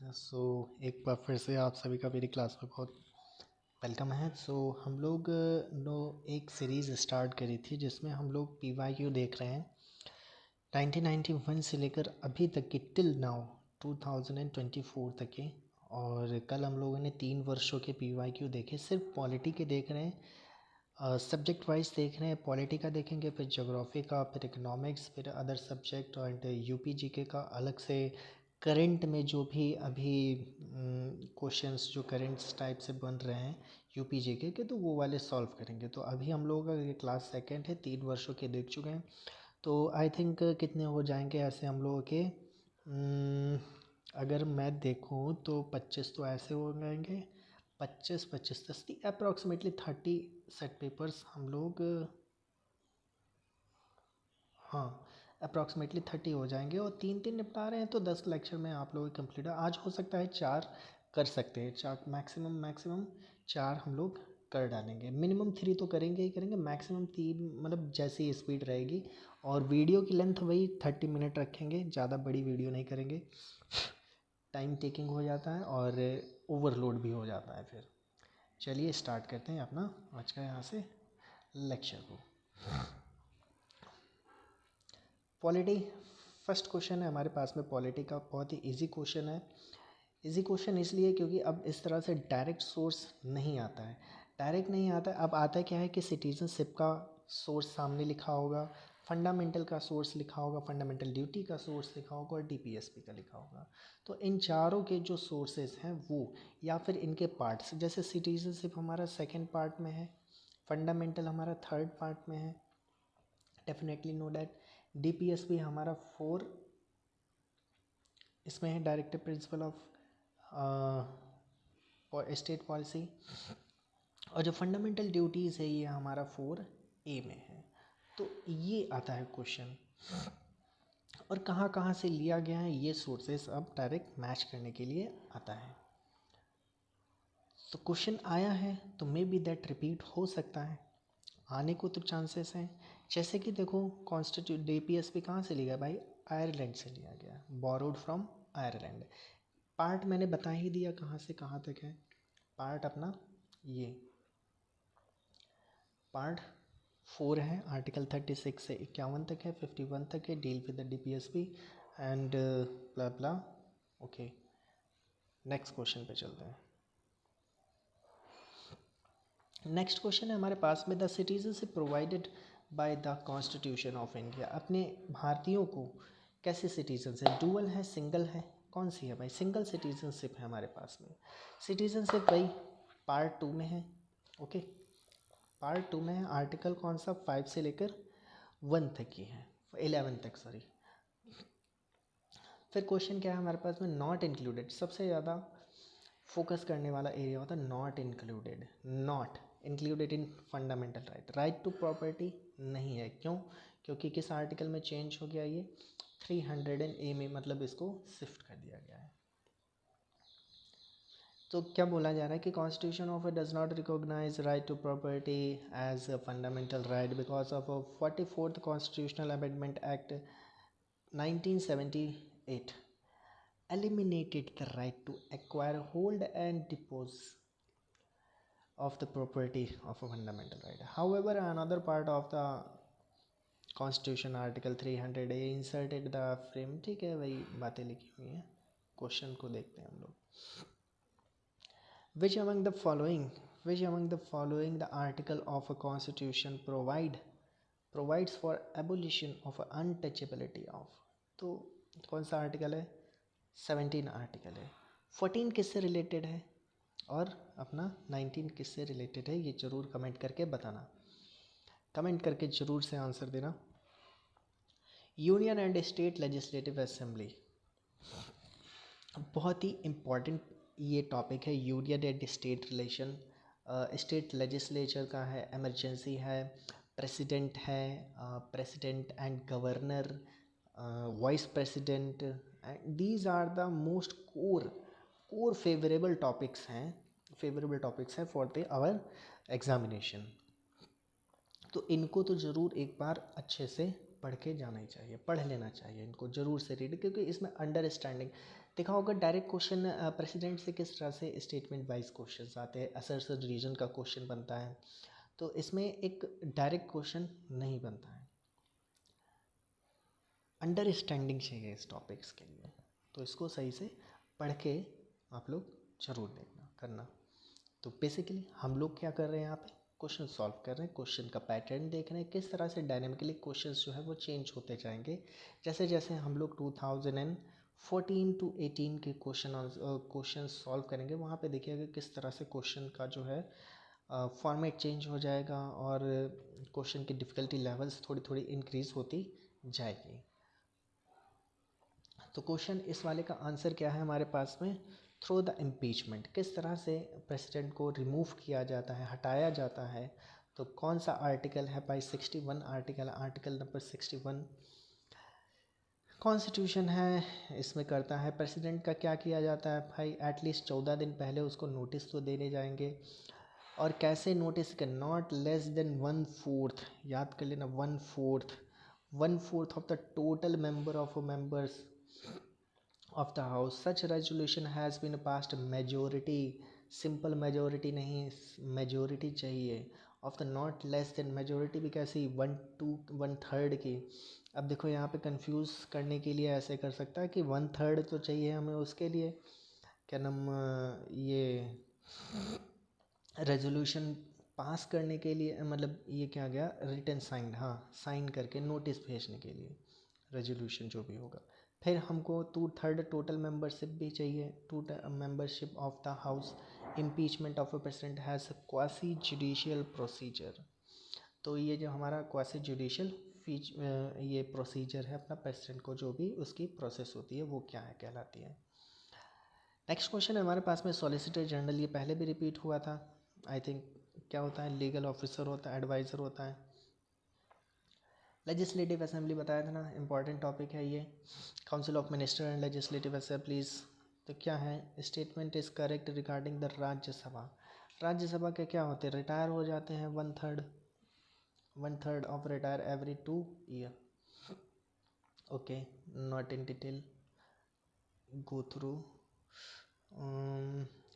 एक बार फिर से आप सभी का मेरी क्लास में बहुत वेलकम है। हम लोग एक सीरीज़ स्टार्ट करी थी जिसमें हम लोग PYQ देख रहे हैं 1991 से लेकर अभी तक की टिल नाउ 2024 तक के। और कल हम लोगों ने 3 वर्षों के PYQ देखे, सिर्फ पॉलिटी के देख रहे हैं, सब्जेक्ट वाइज देख रहे हैं। पॉलिटी का देखेंगे, फिर ज्योग्राफी का, फिर इकोनॉमिक्स, फिर अदर सब्जेक्ट एंड UPGK का अलग से। करंट में जो भी अभी क्वेश्चंस जो करंट्स टाइप से बन रहे हैं UPGK के, तो वो वाले सॉल्व करेंगे। तो अभी हम लोगों का ये क्लास सेकंड है, 3 वर्षों के देख चुके हैं। तो आई थिंक कितने हो जाएंगे ऐसे हम लोगों के, अगर मैं देखूं तो 25 तो ऐसे हो जाएंगे। 25 25 30 अप्रॉक्सीमेटली 30 सेट पेपर्स हम लोग, हाँ अप्रॉक्सीमेटली 30 हो जाएंगे। और 3 निपटा रहे हैं तो 10 लेक्चर में आप लोग कंप्लीट है। आज हो सकता है 4 कर सकते हैं, 4 मैक्सिमम 4 हम लोग कर डालेंगे। मिनिमम 3 तो करेंगे ही करेंगे, मैक्सिमम 3 मतलब जैसी स्पीड रहेगी। और वीडियो की लेंथ वही 30 मिनट रखेंगे, ज़्यादा बड़ी वीडियो नहीं करेंगे, टाइम टेकिंग हो जाता है और ओवरलोड भी हो जाता है। फिर चलिए स्टार्ट करते हैं अपना आज का यहाँ से लेक्चर को। पॉलिटी फर्स्ट क्वेश्चन है हमारे पास में। पॉलिटी का बहुत ही इजी क्वेश्चन है। इजी क्वेश्चन इसलिए क्योंकि अब इस तरह से डायरेक्ट सोर्स नहीं आता है, डायरेक्ट नहीं आता है। अब आता क्या है कि सिटीजनशिप का सोर्स सामने लिखा होगा, फंडामेंटल का सोर्स लिखा होगा, फंडामेंटल ड्यूटी का सोर्स लिखा होगा और DPSP का लिखा होगा। तो इन चारों के जो सोर्सेज हैं वो, या फिर इनके पार्ट्स, जैसे सिटीजनशिप हमारा सेकेंड पार्ट में है, फंडामेंटल हमारा थर्ड पार्ट में है, डेफिनेटली नो डैट। DPSP हमारा 4 इसमें है, directive principle of state policy. और जो फंडामेंटल ड्यूटीज़ है ये हमारा 4A में है। तो ये आता है क्वेश्चन, और कहाँ कहाँ से लिया गया है ये सोर्सेस अब डायरेक्ट मैच करने के लिए आता है। तो क्वेश्चन आया है तो मे बी दैट रिपीट हो सकता है, आने को तो चांसेस हैं। जैसे कि देखो कॉन्स्टिट्यूट DPSP कहाँ से लिया भाई, आयरलैंड से लिया गया, बोरोड फ्रॉम आयरलैंड। पार्ट मैंने बता ही दिया कहाँ से कहाँ तक है। पार्ट अपना ये पार्ट 4 है, आर्टिकल 36 से 51 तक है, 51 तक है, deal with the DPSP and blah blah. Okay, next question पे चलते हैं। नेक्स्ट क्वेश्चन है हमारे पास में, the citizenship provided by the constitution of India. अपने भारतीयों को कैसे सिटीजनशिप, डुअल है, सिंगल है, कौन सी है भाई? सिंगल सिटीजनशिप है हमारे पास में। सिटीजनशिप भाई पार्ट 2 में है। ओके, पार्ट 2 में है। आर्टिकल कौन सा, 5 से लेकर 1 तक की है, 11 तक सॉरी। फिर क्वेश्चन क्या है हमारे पास में, नॉट इंक्लूडेड। सबसे ज़्यादा फोकस करने वाला एरिया होता है not included. Not included in fundamental right. Right to property नहीं है, क्यों? क्योंकि किस आर्टिकल में चेंज हो गया ये, 300A में, मतलब इसको शिफ्ट कर दिया गया है। तो क्या बोला जा रहा है कि constitution of does not recognize right to property as a fundamental right because of 44th constitutional amendment act 1978 eliminated the right to acquire, hold and dispose of the property of a fundamental right. However, another part of the constitution article 300A inserted the frame। ठीक है, वही बातें लिखी हुई हैं। Question को देखते हैं हम लोग। which among the following the article of a constitution provides for abolition of untouchability of। तो कौन सा आर्टिकल है? 17 आर्टिकल है। 14 किससे रिलेटेड है और अपना 19 किससे रिलेटेड है, ये ज़रूर कमेंट करके बताना, कमेंट करके ज़रूर से आंसर देना। Union and state legislative assembly, बहुत ही इम्पॉर्टेंट ये टॉपिक है। Union and state relation, state legislature का है, एमरजेंसी है, प्रेसिडेंट है, president and governor, vice president, these are the most core favourable topics हैं फॉर द आवर एग्जामिनेशन। तो इनको तो ज़रूर एक बार अच्छे से पढ़ के जाना ही चाहिए, पढ़ लेना चाहिए इनको ज़रूर से रीड, क्योंकि इसमें अंडरस्टैंडिंग देखा होगा डायरेक्ट क्वेश्चन प्रेसिडेंट से किस तरह से स्टेटमेंट वाइज क्वेश्चन आते हैं, असर्शन रीजन का क्वेश्चन बनता है, तो इसमें एक डायरेक्ट क्वेश्चन नहीं बनता है। अंडरस्टैंडिंग चाहिए इस टॉपिक्स के लिए, तो इसको सही से पढ़ के आप लोग ज़रूर देखना करना। तो बेसिकली हम लोग क्या कर रहे हैं यहाँ पे, क्वेश्चन सॉल्व कर रहे हैं, क्वेश्चन का पैटर्न देख रहे हैं, किस तरह से डायनेमिकली क्वेश्चंस जो है वो चेंज होते जाएंगे। जैसे जैसे हम लोग 2014 टू 18 के क्वेश्चन सॉल्व करेंगे, वहाँ पे देखिएगा किस तरह से क्वेश्चन का जो है फॉर्मेट चेंज हो जाएगा और क्वेश्चन की डिफ़िकल्टी लेवल्स थोड़ी थोड़ी इंक्रीज़ होती जाएगी। तो क्वेश्चन इस वाले का आंसर क्या है हमारे पास में, थ्रू द इम्पीचमेंट, किस तरह से प्रेसिडेंट को रिमूव किया जाता है, हटाया जाता है। तो कौन सा आर्टिकल है भाई, 61 आर्टिकल नंबर 61 कॉन्स्टिट्यूशन है, इसमें करता है। प्रेसिडेंट का क्या किया जाता है भाई, एटलीस्ट 14 दिन पहले उसको नोटिस तो देने जाएंगे। और कैसे नोटिस का, नॉट लेस देन 1/4, याद कर लेना, 1/4 of the total member of members of the house. Such resolution has been passed majority, simple majority नहीं, मेजोरिटी चाहिए, of the not less than, majority भी कैसी, 1/3 की। अब देखो यहाँ पे कंफ्यूज करने के लिए ऐसे कर सकता है कि 1/3 तो चाहिए हमें, उसके लिए क्या नाम, ये रेजोल्यूशन पास करने के लिए, मतलब ये क्या गया, रिटन साइन, हाँ साइन करके नोटिस भेजने के लिए रेजोल्यूशन जो भी होगा। फिर हमको 2/3 टोटल मेंबरशिप भी चाहिए, membership of the house. Impeachment of a president has quasi judicial procedure. तो ये जो हमारा क्वासी जुडिशियल ये प्रोसीजर है अपना, प्रेसिडेंट को जो भी उसकी प्रोसेस होती है वो क्या है कहलाती है। नेक्स्ट क्वेश्चन है हमारे पास में, सॉलिसिटर जनरल, ये पहले भी रिपीट हुआ था आई थिंक। क्या होता है, लीगल ऑफिसर होता है, एडवाइज़र होता है। लेजिस्लेटिव असेंबली बताया था ना, इंपॉर्टेंट टॉपिक है ये। Council of minister and legislative assemblies, तो क्या है, statement is correct regarding the Rajya Sabha. Rajya Sabha के क्या होते हैं, रिटायर हो जाते हैं, 1/3 of retire every 2 year. Okay, not in detail go through.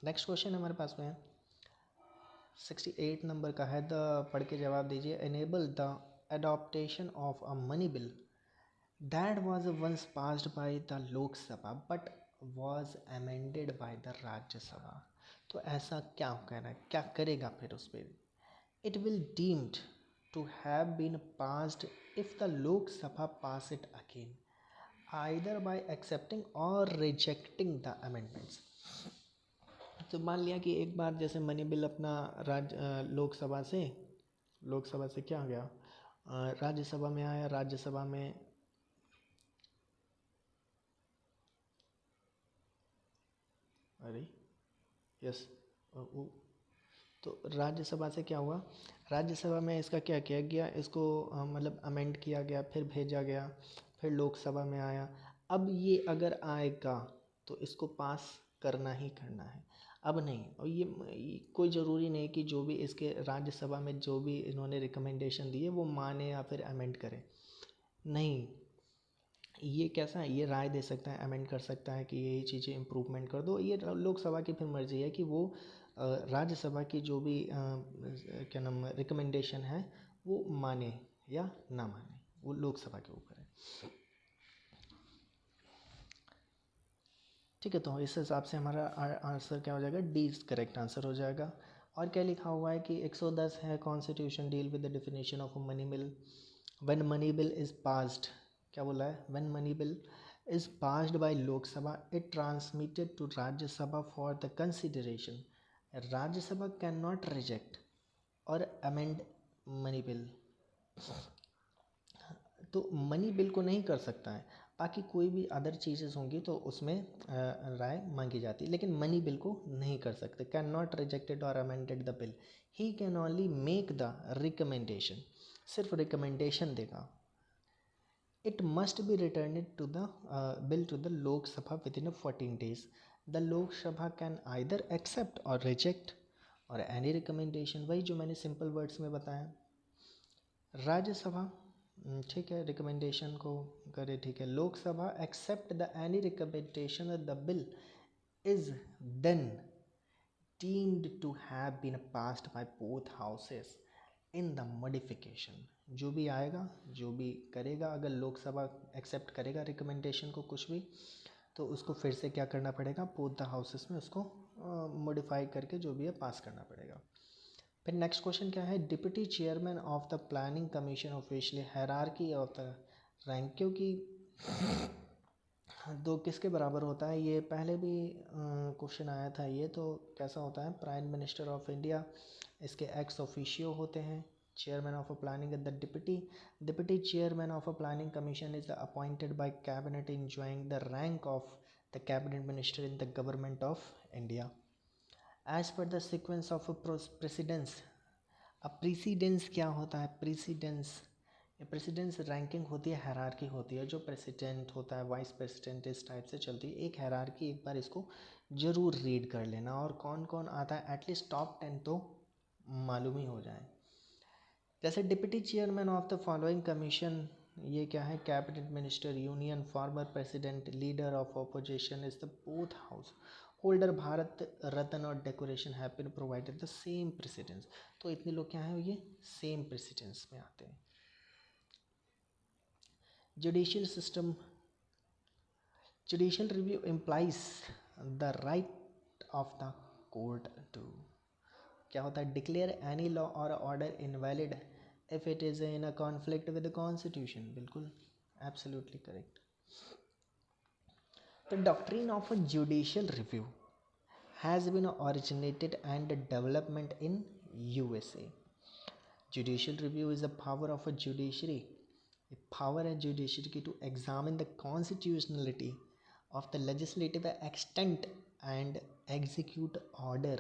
Next question हमारे पास में है 68 नंबर का है, द पढ़ के जवाब दीजिए। Enable the adoption of a money bill that was once passed by the Lok Sabha but was amended by the Rajya Sabha। तो ऐसा क्या कहना है, क्या करेगा फिर उस पर, it will deemed to have been passed if the Lok Sabha pass it again either by accepting or rejecting the amendments। तो मान लिया कि एक बार जैसे मनी बिल अपना लोकसभा से क्या आ गया, राज्यसभा में आया, राज्यसभा में यस तो राज्यसभा से क्या हुआ, राज्यसभा में इसका क्या किया गया, इसको मतलब अमेंड किया गया, फिर भेजा गया, फिर लोकसभा में आया। अब ये अगर आएगा तो इसको पास करना ही करना है, अब नहीं। और ये कोई ज़रूरी नहीं कि जो भी इसके राज्यसभा में जो भी इन्होंने रिकमेंडेशन दी है वो माने या फिर अमेंड करे, नहीं। ये कैसा है, ये राय दे सकता है, अमेंड कर सकता है कि ये चीज़ें इम्प्रूवमेंट कर दो। ये लोकसभा की फिर मर्जी है कि वो राज्यसभा की जो भी क्या नाम रिकमेंडेशन है वो माने या ना माने, वो लोकसभा के ऊपर है। ठीक है, तो इस हिसाब से हमारा आंसर क्या हो जाएगा, डी करेक्ट आंसर हो जाएगा। और क्या लिखा हुआ है कि 110 है, constitution deal with the definition of money bill. When money bill is passed, क्या बोला है, when money bill is passed by Lok Sabha it transmitted to Rajya Sabha for the consideration. Rajya Sabha can not reject और अमेंड मनी बिल, तो money bill को नहीं कर सकता है। बाकी कोई भी अदर चीज़ें होंगी तो उसमें राय मांगी जाती है, लेकिन मनी बिल को नहीं कर सकते। कैन नॉट रिजेक्टेड और amended the bill, he can only make the recommendation, सिर्फ रिकमेंडेशन देगा। It must be return to the bill to the Lok Sabha within 14 days। The Lok Sabha can either accept और reject और any recommendation, वही जो मैंने simple words में बताया। राज्यसभा ठीक है, रिकमेंडेशन को करे, ठीक है। Lok Sabha accept the any recommendation the bill is then deemed to have been passed by both houses in the modification। जो भी आएगा, जो भी करेगा, अगर लोकसभा एक्सेप्ट करेगा रिकमेंडेशन को कुछ भी, तो उसको फिर से क्या करना पड़ेगा, बोथ द हाउसेस में उसको मॉडिफाई करके जो भी है पास करना पड़ेगा। फिर नेक्स्ट क्वेश्चन क्या है, deputy chairman of the planning commission officially hierarchy of the rank, क्योंकि तो किसके बराबर होता है, ये पहले भी क्वेश्चन आया था ये। तो कैसा होता है, प्राइम मिनिस्टर ऑफ इंडिया इसके एक्स ऑफिशियो होते हैं, chairman of a planning the deputy chairman of a planning commission is appointed by cabinet enjoying the rank of the cabinet minister in the government of India as per the sequence of precedence. अब precedence क्या होता है, precedence, ये precedence ranking होती है, hierarchy होती है, जो प्रेसिडेंट होता है, वाइस प्रेसिडेंट, इस टाइप से चलती है एक हायरार्की। एक बार इसको ज़रूर रीड कर लेना, और कौन कौन आता है एटलीस्ट टॉप 10 तो मालूम ही हो जाए। जैसे deputy chairman of the following commission, ये क्या है, cabinet minister, union, former president, leader of opposition is the both house holder, Bharat Ratna और decoration have been provided the same precedence. तो इतने लोग क्या हैं, ये सेम प्रेसिडेंस में आते हैं। Judicial system, judicial review implies the right of the court to, क्या होता है, declare any law or order invalid if it is in a conflict with the constitution। बिल्कुल absolutely correct। The doctrine of a judicial review has been originated and development in USA। Judicial review is a power of a judiciary, a power है judiciary की to examine the constitutionality of the legislative extent and execute order,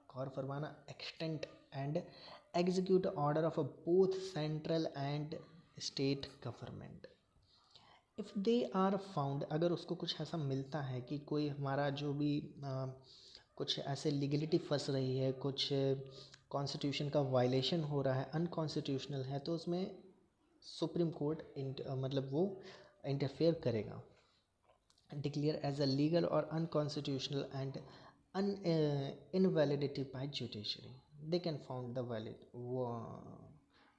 गौर फरमाना, extent and execute order of a both central and state government। If they are found, अगर उसको कुछ ऐसा मिलता है कि कोई हमारा जो भी कुछ ऐसे लीगलिटी फंस रही है, कुछ कॉन्स्टिट्यूशन का वायलेशन हो रहा है, अनकॉन्स्टिट्यूशनल है, तो उसमें सुप्रीम कोर्ट मतलब वो इंटरफेयर करेगा। डिक्लेयर एज अ लीगल और unconstitutional and invalidity by judiciary, they can found the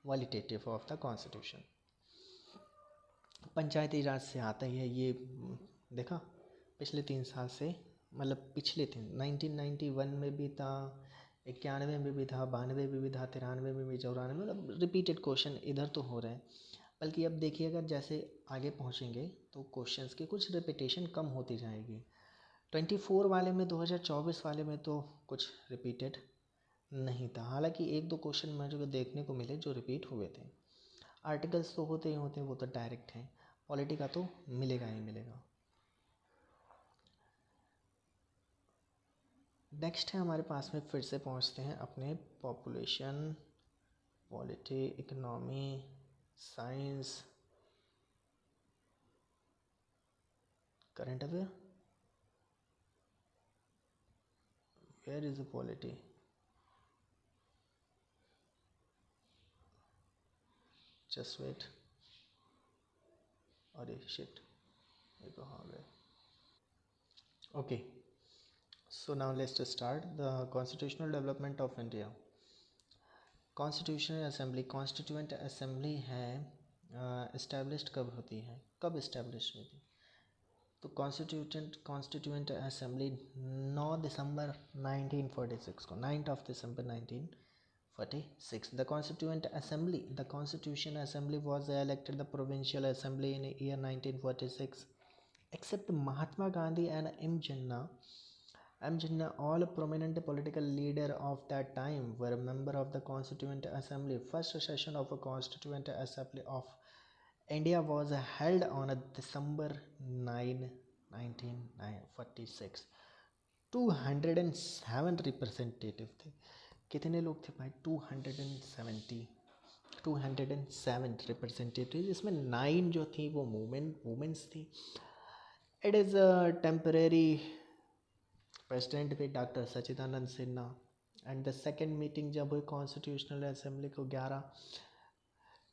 validity of the constitution. Panchayati Raj से आता ही है ये, देखा पिछले 3 साल से, मतलब पिछले 1991 में भी था, 91 में भी था, 92 में भी था, 93 में भी, 94, मतलब रिपीटेड क्वेश्चन इधर तो हो रहे हैं। बल्कि अब देखिएगा जैसे आगे पहुंचेंगे तो क्वेश्चंस की कुछ रिपीटेशन कम होती जाएगी। 24 वाले में, 2024 वाले में तो कुछ रिपीटेड नहीं था, हालांकि 1-2 क्वेश्चन मुझे देखने को मिले जो रिपीट हुए थे। आर्टिकल्स तो होते ही होते हैं, वो तो डायरेक्ट हैं, पॉलिटी का तो मिलेगा ही मिलेगा। नेक्स्ट है हमारे पास में, फिर से पहुंचते हैं अपने population, polity, economy, science, current affair. Where is the polity, just wait, अरे शिट, ये कहाँ गए। Okay, so now let's start the constitutional development of India. Constitutional assembly, constituent assembly है इस्टेब्लिश्ड कब होती है, कब इस्टेब्लिश हुई थी, तो कॉन्स्टिट्यूएंट असेंबली 9 दिसंबर 1946 को, 9 of December 1946। The constituent assembly, the constitution assembly was elected the provincial assembly in year 1946 except Mahatma Gandhi and M. Jinnah, all prominent political leader of that time, were a member of the Constituent Assembly. First session of a Constituent Assembly of India was held on December 9, 1946। 207 representative थे। कितने लोग थे भाई, 207 representative, जिसमें 9 जो थी वो women's थी। इट इज़ टेम्परेरी, प्रेसिडेंट थे doctor Sachchidanand Sinha. And the second meeting जब हुई कॉन्स्टिट्यूशनल असेंबली को 11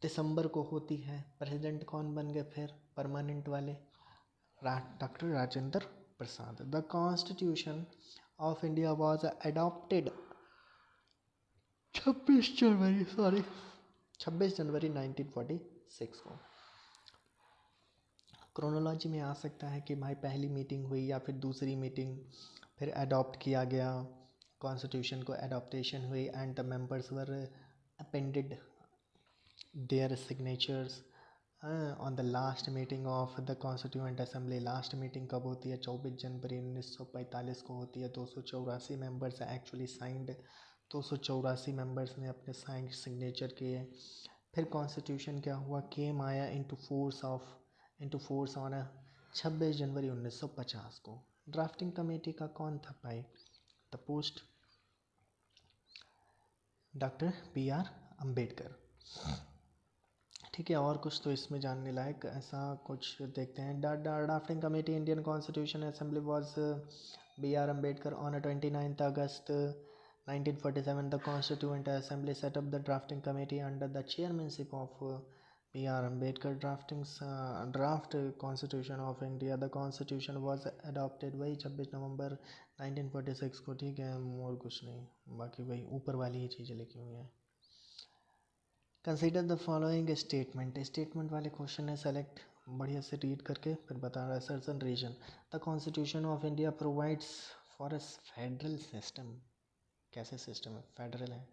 दिसंबर को होती है। प्रेसिडेंट कौन बन गए फिर परमानेंट वाले? Doctor Rajendra Prasad. The constitution of India was adopted 26 जनवरी 1946 को। क्रोनोलॉजी में आ सकता है कि भाई पहली मीटिंग हुई या फिर दूसरी मीटिंग, फिर अडॉप्ट किया गया कॉन्स्टिट्यूशन को, अडॉप्टेशन हुई and the members were appended their signatures on the last meeting of the constituent assembly. Last meeting कब होती है? 24 जनवरी 1945 को होती है। 284 मेंबर्स एक्चुअली साइंड, 284 मेंबर्स ने अपने साइन सिग्नेचर किए। फिर कॉन्स्टिट्यूशन क्या हुआ? केम आया इनटू फोर्स ऑन 26 जनवरी 1950 को। ड्राफ्टिंग कमेटी का कौन था भाई? The post doctor BR Ambedkar. ठीक है, और कुछ तो इसमें जानने लायक ऐसा कुछ देखते हैं। Drafting committee Indian constitution assembly was BR Ambedkar on 29 August 1947. The Constituent Assembly set up the drafting committee under the chairmanship of BR Ambedkar. Draft Constitution of India. The Constitution was adopted वही 26 नवंबर 1946 को। ठीक है, और कुछ नहीं, बाकी वही ऊपर वाली ही चीज़ें लिखी हुई हैं। कंसिडर द फॉलोइंग स्टेटमेंट वाले क्वेश्चन है, सेलेक्ट बढ़िया से रीड करके फिर बता रहा है। Assertion reason. The constitution of India provides for a federal system. कैसे सिस्टम है? फेडरल है।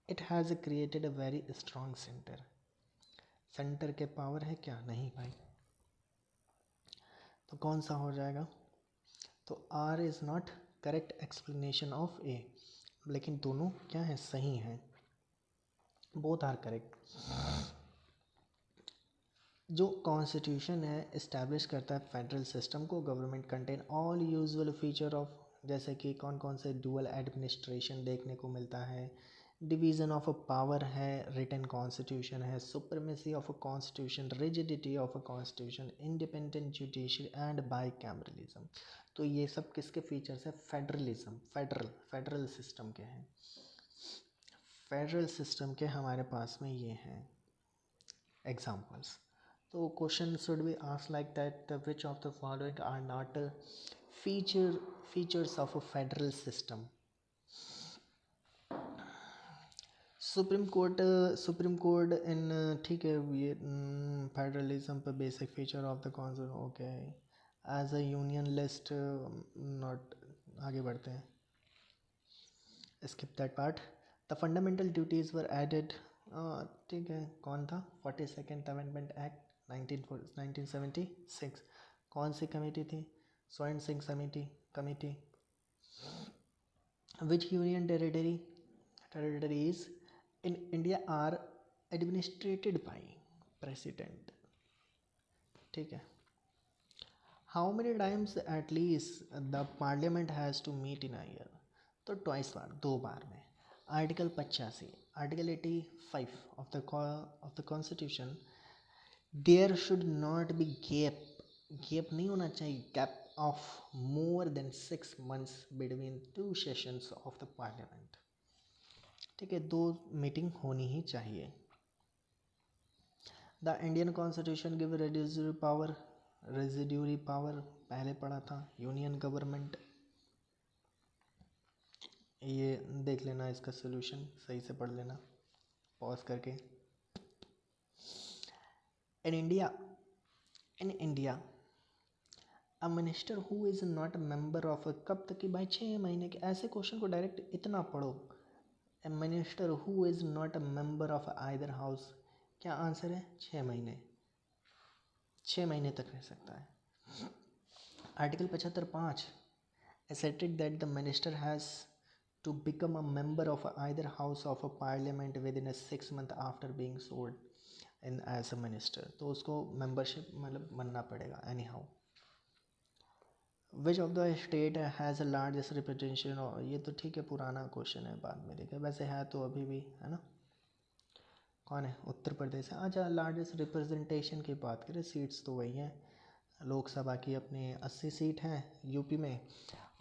It has created a very strong centre. Centre के पावर है क्या? नहीं भाई। तो कौन सा हो जाएगा? तो R is not correct explanation of A, लेकिन दोनों क्या है? सही हैं, बोथ आर करेक्ट। जो कॉन्स्टिट्यूशन है इस्टेब्लिश करता है फेडरल सिस्टम को। Government contain all usual feature of, जैसे कि कौन कौन से डुअल एडमिनिस्ट्रेशन देखने को मिलता है, डिवीज़न ऑफ अ पावर है, रिटन कॉन्स्टिट्यूशन है, supremacy of a constitution, rigidity of a constitution, independent judiciary and bicameralism. तो ये सब किसके फीचर्स है? फेडरलिज्म, फेडरल सिस्टम के हैं। फेडरल सिस्टम के हमारे पास में ये हैं एग्जाम्पल्स। तो question should be asked like that, which of the following are not features of a federal system. Supreme court in, ठीक है, ये फेडरलिज्म पर basic feature of the constitution. Okay, as a union list not. आगे बढ़ते हैं, skip that part. The fundamental duties were added. ठीक है, कौन था? 42nd amendment act 1976। कौन सी कमेटी थी? स्वर्ण Singh committee. Which union territories in India are administrated by president। ठीक है। How many times at least the parliament has to meet in a year? तो ट्वाइस बार, 2 बार में। Article 85, article 85 of the constitution, there should not be gap नहीं होना चाहिए, gap of more than 6 months between 2 sessions of the parliament. ठीक है, 2 meeting होनी ही चाहिए। The Indian constitution give residuary power पहले पढ़ा था। यूनियन गवर्नमेंट, ये देख लेना, इसका सोल्यूशन सही से पढ़ लेना पॉज करके। In India a minister who is not a member of, कब तक की भाई? 6 महीने के। ऐसे क्वेश्चन को डायरेक्ट इतना पढ़ो, a minister who is not a member of either house. क्या आंसर है? 6 महीने, 6 महीने तक रह सकता है। Article 75(5) asserted that the minister has to become a member of either house of a parliament within a 6 month after being sworn in as a minister। तो उसको membership मतलब बनना पड़ेगा any how. Which of the state has a largest representation. ये तो ठीक है, पुराना क्वेश्चन है, बाद में देखें। वैसे है तो अभी भी, है ना। कौन है? उत्तर प्रदेश है। अच्छा, लार्जेस्ट रिप्रेजेंटेशन की बात करें, सीट्स तो वही हैं। लोकसभा की अपने 80 सीट हैं यूपी में,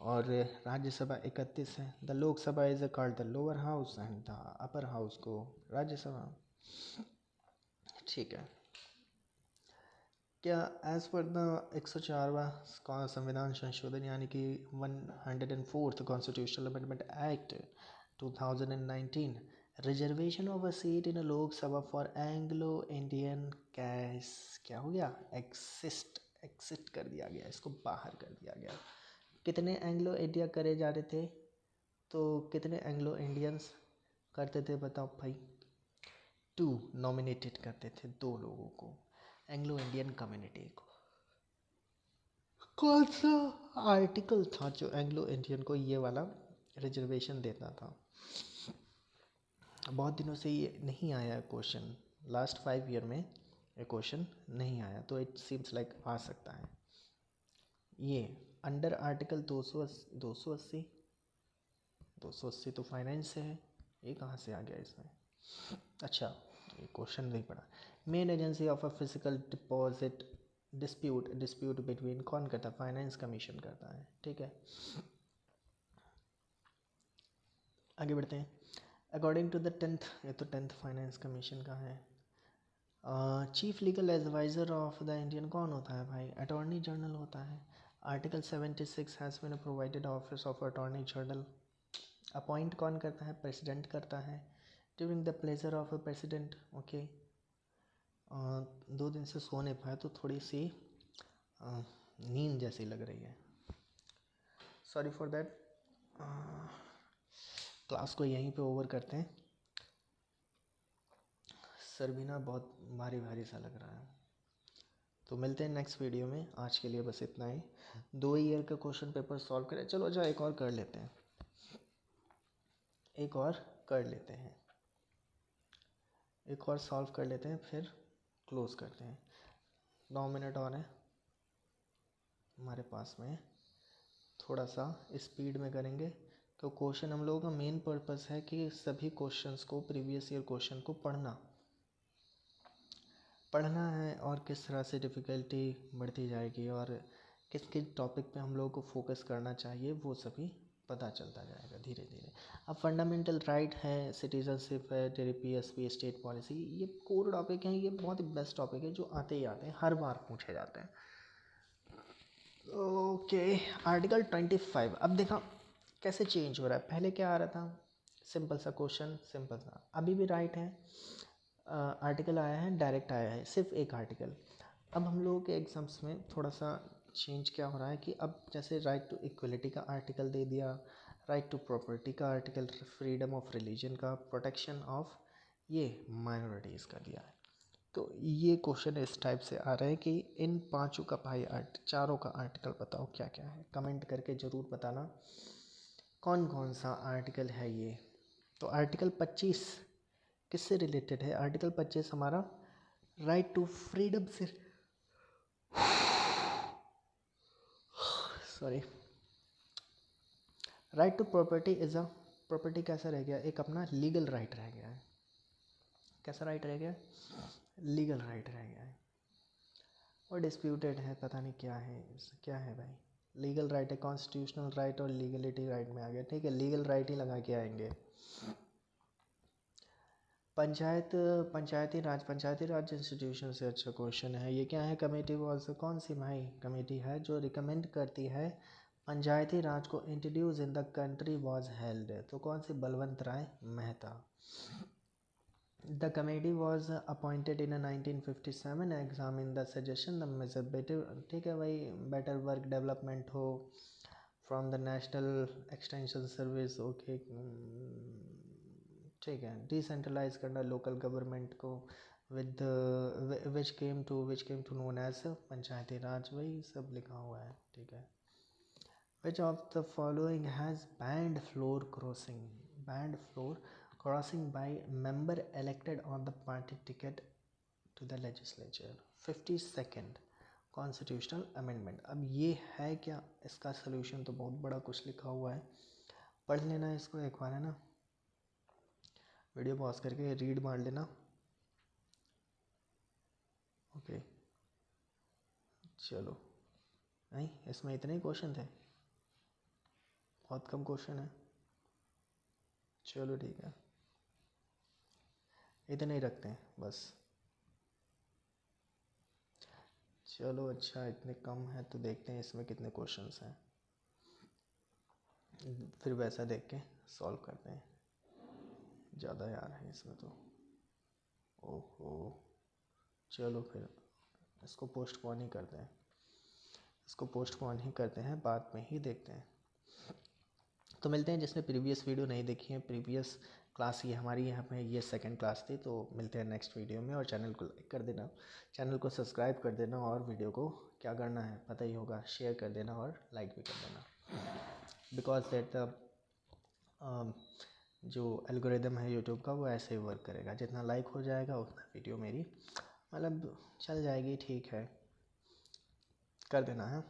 और राज्यसभा 31 है। The Lok Sabha is called the lower house and the upper house को राज्यसभा। ठीक है। क्या एज पर द 104वां संविधान संशोधन यानी कि 104th constitutional amendment act 2019 reservation of a seat in Lok Sabha for Anglo Indian case क्या हो गया एक्सिस्ट कर दिया गया, इसको बाहर कर दिया गया। कितने एंग्लो इंडिया करे जा रहे थे, तो कितने एंग्लो इंडियंस करते थे बताओ भाई? 2 नॉमिनेटेड करते थे, 2 लोगों को, एंग्लो इंडियन कम्युनिटी को। कौन सा आर्टिकल था जो एंग्लो इंडियन को ये वाला रिजर्वेशन देता था? बहुत दिनों से ये नहीं आया क्वेश्चन, लास्ट 5 ईयर में ये क्वेश्चन नहीं आया, तो इट सीम्स लाइक आ सकता है। ये अंडर आर्टिकल 280 तो फाइनेंस से है, ये कहाँ से आ गया इसमें? अच्छा, ये क्वेश्चन नहीं पढ़ा। Main agency of a physical deposit dispute between कौन करता है? फाइनेंस कमीशन करता है। ठीक है, आगे बढ़ते हैं। अकॉर्डिंग टू द 10th, ये तो 10th फाइनेंस कमीशन का है। Chief legal adviser of the Indian कौन होता है भाई? अटॉर्नी जनरल होता है। Article 76 has been provided office of attorney general. Appoint कौन करता है? प्रेसिडेंट करता है। During the pleasure of a president. Okay, 2 दिन से सो नहीं पाया तो थोड़ी सी नींद जैसी लग रही है, सॉरी फॉर दैट। क्लास को यहीं पे ओवर करते हैं, सर भी ना बहुत भारी भारी सा लग रहा है। तो मिलते हैं नेक्स्ट वीडियो में, आज के लिए बस इतना ही। 2 ईयर का क्वेश्चन पेपर सॉल्व करें। चलो अच्छा, एक और कर लेते हैं, एक और सॉल्व कर लेते हैं, फिर क्लोज करते हैं। 9 मिनट और हैं हमारे पास में, थोड़ा सा स्पीड में करेंगे। तो क्वेश्चन हम लोगों का मेन पर्पस है कि सभी क्वेश्चंस को, प्रीवियस ईयर क्वेश्चन को पढ़ना है, और किस तरह से डिफ़िकल्टी बढ़ती जाएगी और किस किस टॉपिक पे हम लोगों को फोकस करना चाहिए, वो सभी पता चलता जाएगा धीरे धीरे। अब फंडामेंटल राइट है, सिटीजनशिप है, टीपीएसपी, स्टेट पॉलिसी, ये कोर टॉपिक हैं, ये बहुत ही बेस्ट टॉपिक है जो आते ही आते हैं, हर बार पूछे जाते हैं। ओके, आर्टिकल 25 अब देखा कैसे चेंज हो रहा है। पहले क्या आ रहा था? सिंपल सा क्वेश्चन, सिंपल सा। अभी भी राइट है, आर्टिकल आया है, डायरेक्ट आया है, सिर्फ एक आर्टिकल। अब हम लोगों के एग्जाम्स में थोड़ा सा चेंज क्या हो रहा है कि अब जैसे राइट टू इक्वलिटी का आर्टिकल दे दिया, राइट टू प्रॉपर्टी का आर्टिकल, फ्रीडम ऑफ रिलीजन का, प्रोटेक्शन ऑफ ये माइनॉरिटीज़ का दिया है। तो ये क्वेश्चन इस टाइप से आ रहा है कि इन पांचों का भाई चारों का आर्टिकल बताओ क्या क्या है। कमेंट करके ज़रूर बताना कौन कौन सा आर्टिकल है ये। तो आर्टिकल 25 किससे रिलेटेड है? आर्टिकल 25 हमारा राइट टू फ्रीडम से, sorry, right to property is a, property कैसा रह गया? एक अपना लीगल राइट रह गया है। कैसा राइट रह गया? लीगल राइट रह गया है। और डिस्प्यूटेड है, पता नहीं क्या है, क्या है भाई? लीगल राइट है, कॉन्स्टिट्यूशनल राइट और लीगलिटी राइट में आ गया। ठीक है, लीगल राइट ही लगा के आएंगे। पंचायती राज इंस्टीट्यूशन से अच्छा क्वेश्चन है ये। क्या है? कमेटी वॉज, कौन सी भाई कमेटी है जो रिकमेंड करती है पंचायती राज को introduce in the country was held? तो कौन सी? बलवंत राय Mehta. The committee was appointed in a 1957, examine the suggestion the measure better, ठीक है भाई, better work development हो from the national extension service। Okay, ठीक है, डिसेंट्रलाइज करना लोकल गवर्नमेंट को with which came to known as Panchayati Raj, वही सब लिखा हुआ है। ठीक है, which of the following has banned floor crossing by member elected on the party ticket to the legislature? 52nd constitutional amendment. अब ये है क्या? इसका सोल्यूशन तो बहुत बड़ा कुछ लिखा हुआ है, पढ़ लेना इसको एक बार, है ना? वीडियो पॉज करके रीड मार लेना। ओके, चलो, नहीं इसमें इतने ही क्वेश्चन थे। बहुत कम क्वेश्चन है, चलो ठीक है, इतने ही रखते हैं बस। चलो अच्छा, इतने कम है तो देखते हैं इसमें कितने क्वेश्चंस हैं, फिर वैसा देख के सॉल्व करते हैं। ज़्यादा यार है इसमें तो, ओहो। चलो फिर इसको पोस्टपोन ही करते हैं, इसको पोस्टपोन ही करते हैं, बाद में ही देखते हैं। तो मिलते हैं जिसने प्रीवियस वीडियो नहीं देखी है, प्रीवियस क्लास ये हमारी यहाँ पे ये सेकंड क्लास थी। तो मिलते हैं नेक्स्ट वीडियो में, और चैनल को लाइक कर देना, चैनल को सब्सक्राइब कर देना, और वीडियो को क्या करना है पता ही होगा, शेयर कर देना और लाइक भी कर देना, बिकॉज दैट द जो एल्गोरिदम है यूट्यूब का वो ऐसे ही वर्क करेगा, जितना लाइक हो जाएगा उतना वीडियो मेरी मतलब चल जाएगी। ठीक है, कर देना है।